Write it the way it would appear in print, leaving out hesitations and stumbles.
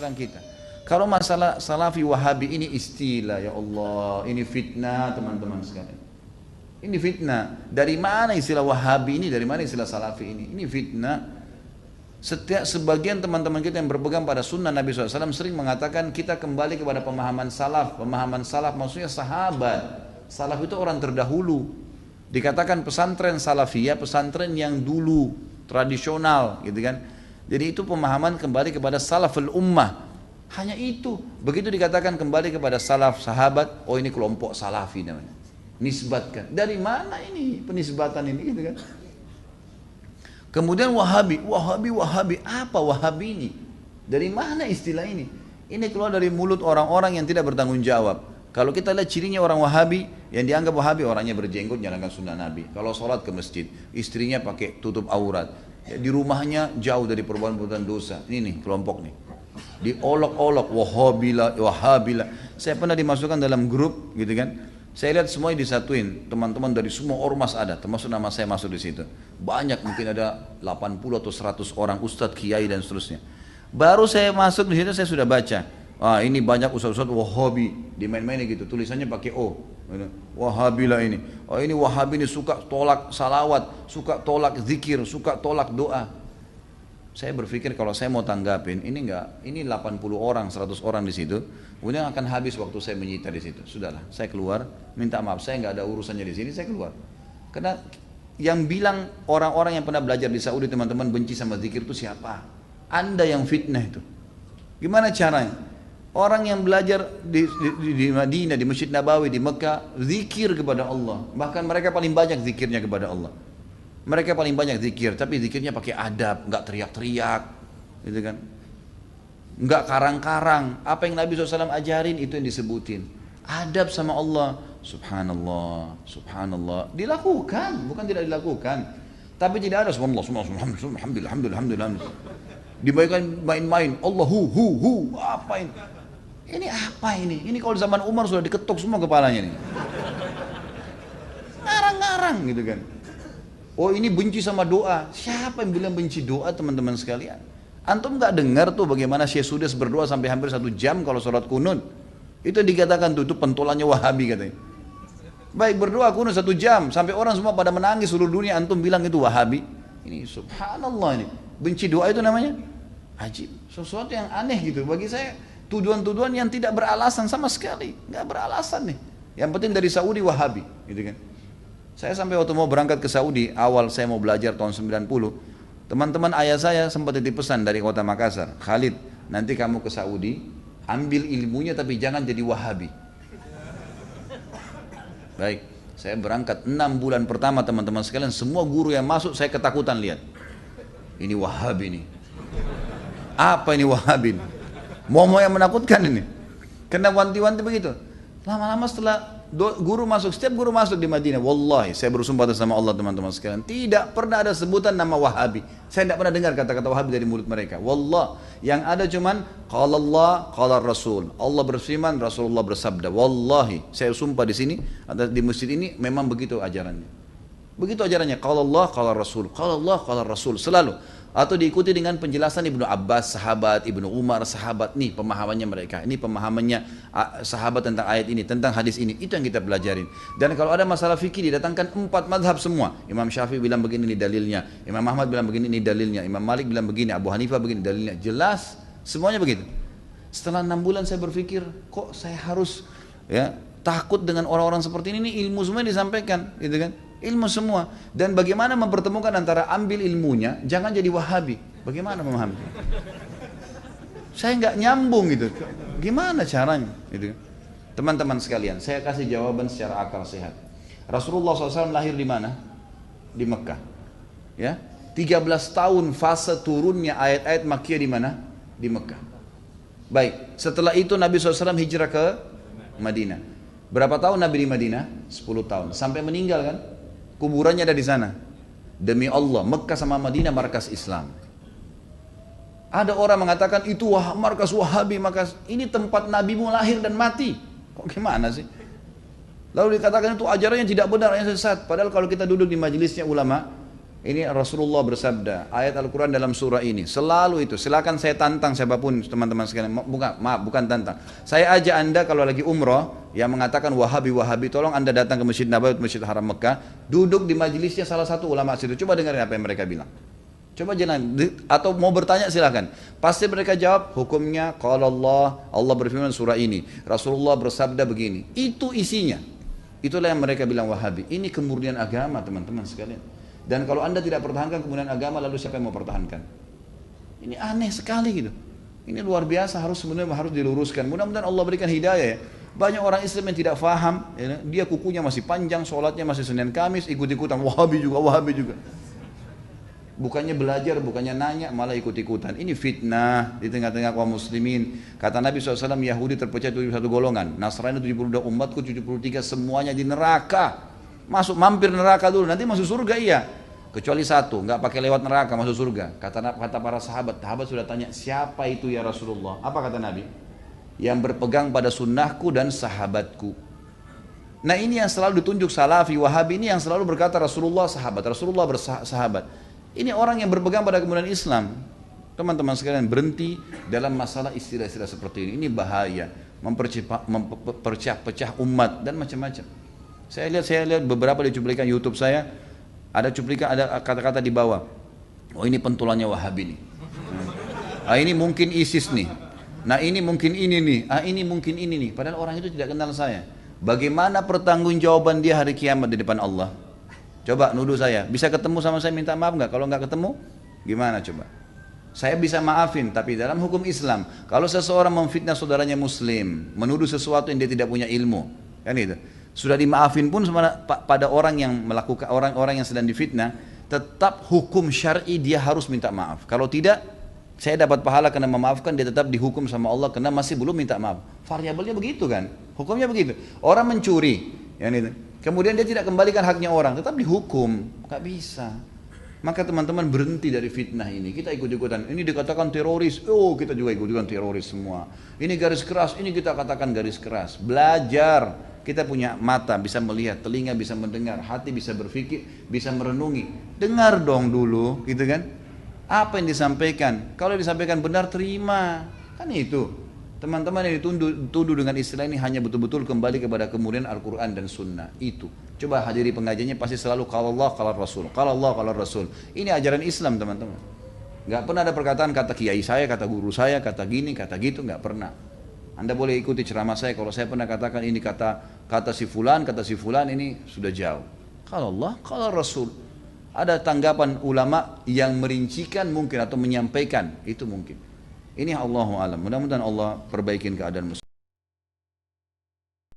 belakang kita. Kalau masalah salafi wahabi ini istilah, ya Allah, ini fitnah teman-teman sekalian. Ini fitnah. Dari mana istilah wahabi ini, dari mana istilah salafi ini? Ini fitnah. Setiap sebagian teman-teman kita yang berpegang pada sunnah Nabi SAW sering mengatakan kita kembali kepada pemahaman salaf. Pemahaman salaf maksudnya sahabat. Salaf itu orang terdahulu. Dikatakan pesantren salafiyah, pesantren yang dulu, tradisional gitu kan. Jadi itu pemahaman kembali kepada salaful ummah. Hanya itu. Begitu dikatakan kembali kepada salaf sahabat, oh ini kelompok salafi namanya. Nisbatkan. Dari mana ini penisbatan ini gitu kan? Kemudian wahabi, apa wahabi ini? Dari mana istilah ini? Ini keluar dari mulut orang-orang yang tidak bertanggung jawab. Kalau kita lihat cirinya orang wahabi, yang dianggap wahabi orangnya berjenggot, jalankan sunnah Nabi. Kalau sholat ke masjid, istrinya pakai tutup aurat. Ya, di rumahnya jauh dari perbuatan dosa. Ini nih kelompok nih. Diolok-olok, wahabila. Saya pernah dimasukkan dalam grup gitu kan. Saya lihat semuanya disatuin, teman-teman dari semua ormas ada, termasuk nama saya masuk di situ. Banyak, mungkin ada 80 atau 100 orang ustadz, kiai dan seterusnya. Baru saya masuk di situ saya sudah baca. Ah, ini banyak ustadz-ustadz wahabi, dimain-mainin gitu, tulisannya pakai O. Wahabilah ini. Oh ini wahabi ini suka tolak salawat, suka tolak zikir, suka tolak doa. Saya berpikir kalau saya mau tanggapin, ini 80 orang, 100 orang di situ, kemudian akan habis waktu saya menyita di situ. Sudahlah, saya keluar, minta maaf, saya nggak ada urusannya di sini, saya keluar. Karena yang bilang orang-orang yang pernah belajar di Saudi teman-teman benci sama zikir itu siapa? Anda yang fitnah itu. Gimana caranya? Orang yang belajar di Madinah, di Masjid Nabawi, di Mekah, zikir kepada Allah. Bahkan mereka paling banyak zikirnya kepada Allah. Mereka paling banyak zikir, tapi zikirnya pakai adab, nggak teriak-teriak, gitu kan? Nggak karang-karang. Apa yang Nabi SAW ajarin itu yang disebutin. Adab sama Allah, subhanallah, subhanallah. Dilakukan, bukan tidak dilakukan. Tapi tidak ada subhanallah, alhamdulillah, alhamdulillah. Dibayangkan main-main, Allah hu, apa ini? Ini apa ini? Ini kalau zaman Umar sudah diketuk semua kepalanya nih. Ngarang-ngarang gitu kan. Oh ini benci sama doa. Siapa yang bilang benci doa teman-teman sekalian? Antum nggak dengar tuh bagaimana Syekh Sudes berdoa sampai hampir 1 jam kalau sholat kunut. Itu dikatakan tuh, itu pentolannya wahabi katanya. Baik berdoa kunut 1 jam sampai orang semua pada menangis seluruh dunia, antum bilang itu wahabi. Ini subhanallah ini. Benci doa itu namanya ajib. Sesuatu yang aneh gitu. Bagi saya tuduhan-tuduhan yang tidak beralasan sama sekali. Nggak beralasan nih. Yang penting dari Saudi wahabi gitu kan. Saya sampai waktu mau berangkat ke Saudi, awal saya mau belajar tahun 90, teman-teman ayah saya sempat titip pesan dari kota Makassar, Khalid, nanti kamu ke Saudi, ambil ilmunya tapi jangan jadi wahabi. Baik, saya berangkat 6 bulan pertama teman-teman sekalian, semua guru yang masuk saya ketakutan lihat. Ini wahabi nih. Apa ini wahabi? Mau yang menakutkan ini. Kena wanti-wanti begitu. Lama-lama setelah guru masuk, setiap guru masuk di Madinah, wallahi saya bersumpah atas nama Allah teman-teman sekalian, tidak pernah ada sebutan nama wahabi. Saya tidak pernah dengar kata-kata wahabi dari mulut mereka. Wallah, yang ada cuman qala Allah, qala Rasul. Allah berfirman, Rasulullah bersabda. Wallahi, saya sumpah di sini, di masjid ini memang begitu ajarannya. Begitu ajarannya, qala Allah, qala Rasul. Qala Allah, qala Rasul selalu. Atau diikuti dengan penjelasan Ibnu Abbas, sahabat, Ibnu Umar, sahabat. Nih pemahamannya mereka, ini pemahamannya sahabat tentang ayat ini, tentang hadis ini. Itu yang kita pelajarin. Dan kalau ada masalah fikih didatangkan 4 madhab semua. Imam Syafi'i bilang begini, ini dalilnya. Imam Ahmad bilang begini, ini dalilnya. Imam Malik bilang begini, Abu Hanifah begini, dalilnya. Jelas, semuanya begitu. Setelah 6 bulan saya berpikir, kok saya harus ya takut dengan orang-orang seperti ini ilmu semua disampaikan, gitu kan? Ilmu semua. Dan bagaimana mempertemukan antara ambil ilmunya, jangan jadi wahabi. Bagaimana memahami? Saya nggak nyambung gitu. Gimana caranya? Gitu. Teman-teman sekalian, saya kasih jawaban secara akal sehat. Rasulullah SAW lahir di mana? Di Mekah. Ya, 13 tahun fase turunnya ayat-ayat Makkiyah di mana? Di Mekah. Baik, setelah itu Nabi SAW hijrah ke Madinah. Berapa tahun Nabi di Madinah? 10 tahun. Sampai meninggal kan? Kuburannya ada di sana. Demi Allah, Mekah sama Madinah markas Islam. Ada orang mengatakan itu markas Wahabi, markas ini tempat Nabimu lahir dan mati. Kok gimana sih? Lalu dikatakan itu ajarannya tidak benar, yang sesat. Padahal kalau kita duduk di majelisnya ulama, Ini Rasulullah bersabda, ayat Al-Quran dalam surah ini. Selalu itu, silakan saya tantang siapapun teman-teman sekalian. Bukan tantang. Saya ajak anda kalau lagi umroh, yang mengatakan Wahabi, tolong anda datang ke Masjid Nabawi, Masjid Haram Mekah. Duduk di majelisnya salah satu ulama situ. Coba dengarin apa yang mereka bilang. Coba jalan, atau mau bertanya silakan. Pasti mereka jawab, hukumnya kalau Allah berfirman surah ini. Rasulullah bersabda begini. Itu isinya. Itulah yang mereka bilang Wahabi. Ini kemurnian agama teman-teman sekalian. Dan kalau anda tidak pertahankan kemudian agama, lalu siapa yang mau pertahankan? Ini aneh sekali gitu. Ini luar biasa, sebenarnya harus diluruskan. Mudah-mudahan Allah berikan hidayah ya. Banyak orang Islam yang tidak faham, ya, dia kukunya masih panjang, sholatnya masih Senin Kamis, ikut-ikutan Wahabi juga. Bukannya belajar, bukannya nanya, malah ikut-ikutan. Ini fitnah di tengah-tengah kaum muslimin. Kata Nabi SAW, Yahudi terpecah 71 golongan, Nasrani 72, umatku 73, semuanya di neraka. Mampir neraka dulu, nanti masuk surga iya. Kecuali satu, nggak pakai lewat neraka masuk surga. Kata para sahabat sudah tanya, siapa itu ya Rasulullah? Apa kata Nabi? Yang berpegang pada sunnahku dan sahabatku. Nah ini yang selalu ditunjuk Salafi, Wahabi ini yang selalu berkata Rasulullah bersahabat. Ini orang yang berpegang pada kemudian Islam. Teman-teman sekalian, berhenti dalam masalah istilah-istilah seperti ini. Ini bahaya, memperpecah umat dan macam-macam. Saya lihat beberapa di cuplikan YouTube saya, ada kata-kata di bawah. Oh ini pentulannya Wahabi nih. Ini mungkin ISIS nih. Nah ini mungkin ini nih. Ini mungkin ini nih. Padahal orang itu tidak kenal saya. Bagaimana pertanggungjawaban dia hari kiamat di depan Allah? Coba nuduh saya. Bisa ketemu sama saya minta maaf nggak? Kalau nggak ketemu, gimana coba? Saya bisa maafin, tapi dalam hukum Islam, kalau seseorang memfitnah saudaranya Muslim, menuduh sesuatu yang dia tidak punya ilmu, kan itu. Sudah dimaafin pun pada orang yang melakukan, orang-orang yang sedang difitnah, tetap hukum syar'i dia harus minta maaf. Kalau tidak, saya dapat pahala karena memaafkan, dia tetap dihukum sama Allah karena masih belum minta maaf. Variabelnya begitu kan, hukumnya begitu. Orang mencuri, kemudian dia tidak kembalikan haknya orang, tetap dihukum, nggak bisa. Maka teman-teman berhenti dari fitnah ini. Kita ikut-ikutan, ini dikatakan teroris, oh kita juga ikut-ikutan teroris semua. Ini garis keras, ini kita katakan garis keras. Belajar. Kita punya mata bisa melihat, telinga bisa mendengar, hati bisa berpikir, bisa merenungi. Dengar dong dulu, gitu kan? Apa yang disampaikan? Kalau disampaikan benar, terima. Kan itu. Teman-teman yang dituduh dengan istilah ini hanya betul-betul kembali kepada kemudian Al-Quran dan Sunnah. Itu. Coba hadiri pengajiannya pasti selalu kalau Allah, kalau Rasul. Kalau Allah, kalau Rasul. Ini ajaran Islam teman-teman. Gak pernah ada perkataan kata kiai saya, kata guru saya, kata gini, kata gitu. Gak pernah. Anda boleh ikuti ceramah saya, kalau saya pernah katakan ini kata si fulan ini sudah jauh. Kalau Allah, kalau Rasul. Ada tanggapan ulama yang merincikan mungkin atau menyampaikan, itu mungkin. Ini Allahu a'lam. Mudah-mudahan Allah perbaikin keadaan muslim.